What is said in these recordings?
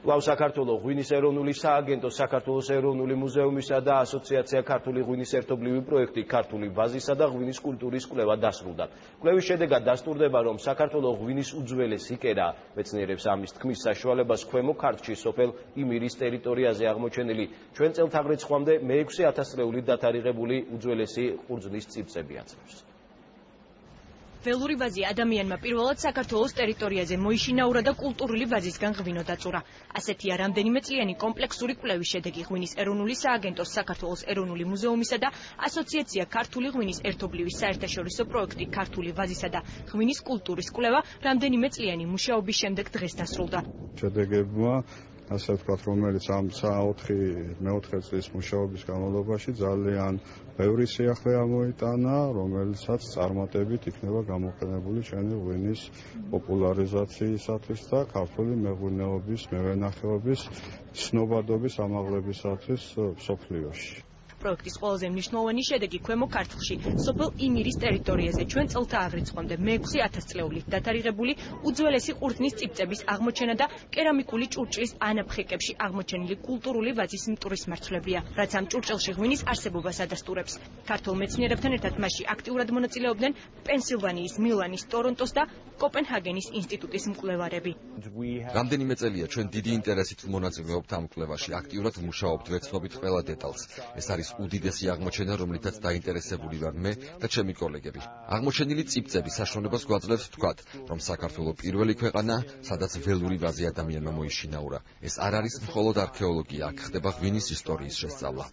კვლავ საქართველოს ღვინის ეროვნული სააგენტო, საქართველოს ეროვნული მუზეუმისა და ასოციაცია ქართული ღვინის ერთობლივი პროექტი ქართული ვაზისა და ღვინის კულტურის კვლევა დასრულდა. კვლევის შედეგად დასტურდება, რომ საქართველოს ღვინის უძველესი კერა. მეცნიერებს ამის თქმის საშუალებას ქვემო ქართლში სოფელ იმირის ტერიტორიაზე აღმოჩენილი ჩვენ წელთაღრიცხვამდე მე-6000 წლეულით დათარიღებული უძველესი ყურძნის წიბწები აცნობს. ველური ვაზი ადამიანმა პირველად საქართველოს ტერიტორიაზე მოიშინაურა და კულტურული ვაზისგან ღვინო დაწურა. ასეთია რამდენიმე წლიანი კომპლექსური კვლევის შედეგი ღვინის ეროვნული სააგენტოს, საქართველოს ეროვნული მუზეუმისა და ასოციაცია ქართული ღვინის ერთობლივი საერთაშორისო პროექტი ქართული ვაზისა და ღვინის კულტურის კვლევა რამდენიმე წლიანი მუშაობის შემდეგ დღეს დასრულდა. შედეგებმა ასე ვთქვათ, რომელიც ამ 4 წლის მუშაობის განმავლობაში ძალიან ბევრი სიახლე ამოიტანა, რომელსაც წარმატებით იქნება გამოყენებული ჩვენი ღვინის პოპულარიზაციისათვის და ქართული მეღვინეობის, მევენახეობის, ცნობადობის ამაღლებისათვის მსოფლიოში. პროექტის ყველაზე მნიშვნელოვანი შედეგი ქვემო ქართლში, სოფელ იმირის ტერიტორიაზე ჩვენ წელთაღრიცხვამდე მე-6000 წლეულით დათარიღებული უძველესი ყურძნის წიბწების აღმოჩენა და კერამიკული ჭურჭლის ანაფხეკებში აღმოჩენილი კულტურული ვაზის მტვრის მარცვლებია, რაც ამ ჭურჭელში ღვინის არსებობას ადასტურებს. ქართულ მეცნიერებთან ერთად მასში აქტიურად მონაწილეობდნენ პენსილვანიის, მილანის, ტორონტოს და კოპენჰაგენის ინსტიტუტის მკვლევარები. რამდენიმე წელია ჩვენ დიდი ინტერესით მონაწილეობთ ამ კვლევაში, აქტიურად ვმუშაობთ, ვეცნობით ყველა დეტალს. ეს არის უდიდესი აღმოჩენა, რომლითაც დაინტერესებული ვარ მე და ჩემი კოლეგები. აღმოჩენილი წიბწები საშუალებას გვაძლევს ვთქვათ, რომ საქართველოს პირველი ქვეყანა, სადაც ველური ვაზი ადამიანმა მოიშინაურა. ეს არ არის მხოლოდ არქეოლოგია, აქ ხდება ღვინის ისტორიის შესწავლა.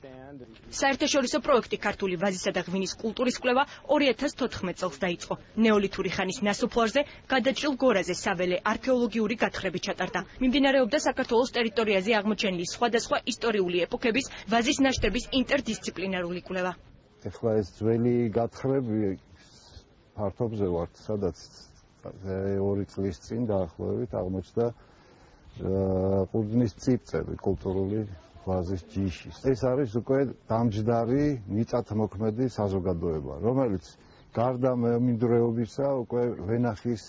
საერთაშორისო პროექტი ქართული ვაზისა და ღვინის კულტურის კვლევა 2014 წელს დაიწყო. ნეოლითური ხანის ნასოფლარზე, გადაჭრილ გორაზე საველე არქეოლოგიური გათხრები ჩატარდა. მიმდინარეობდა საქართველოს ტერიტორიაზე აღმოჩენილი სხვადასხვა ისტორიული ეპოქების ვაზის ნაშთების ინტერდისციპლინარული კვლევა. ეხლა ეს ძველი გათხრები ფართობზე ვართ, სადაც 2 წლის წინ დაახლოებით აღმოჩნდა ყურძნის წიბწები კულტურული ვაზის ჯიშის. ეს არის უკვე დამჯდარი მიწათმოქმედი საზოგადოება, რომელიც გარდა მემინდვრეობისა უკვე ვენახის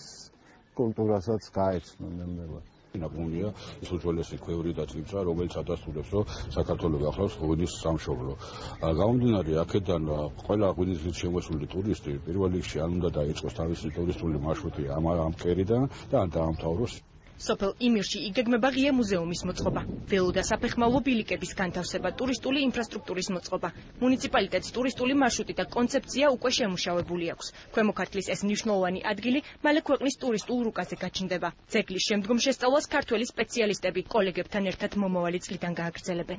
კულტურასაც გაეცნო ნელ-ნელა. ნაპოვნია ის უძველესი ქვევრი და წიბწა, რომელიც ადასტურებს, რომ საქართველოს ახლავს ღვინის სამშობლო. გამომდინარე აქედან ყველა ღვინის გზით შემოსული ტურისტი პირველ რიგში არ უნდა დაიწყოს თავისი ტურისტული მარშრუტი ამ კერიდან და არ დაამთავროს. სოფელ იმირში იგეგმება ღია მუზეუმის მოწყობა, ველო და საფეხმავლო ბილიკების განთავსება, ტურისტული ინფრასტრუქტურის მოწყობა. მუნიციპალიტეტს ტურისტული მარშრუტი და კონცეფცია უკვე შემუშავებული აქვს. ქვემო ქართლის ეს მნიშვნელოვანი ადგილი მალე ქვეყნის ტურისტულ რუკაზე გაჩნდება. ძეგლის შემდგომ შესწავლას ქართველი სპეციალისტები კოლეგებთან ერთად მომავალი წლიდან გააგრძელებენ.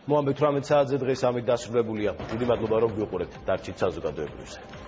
მოამბეთ 18 საათზე დღეს ამით დასრულებულია. დიდი მადლობა რომ გვიყურებთ. დარჩით საზოგადოებრივზე.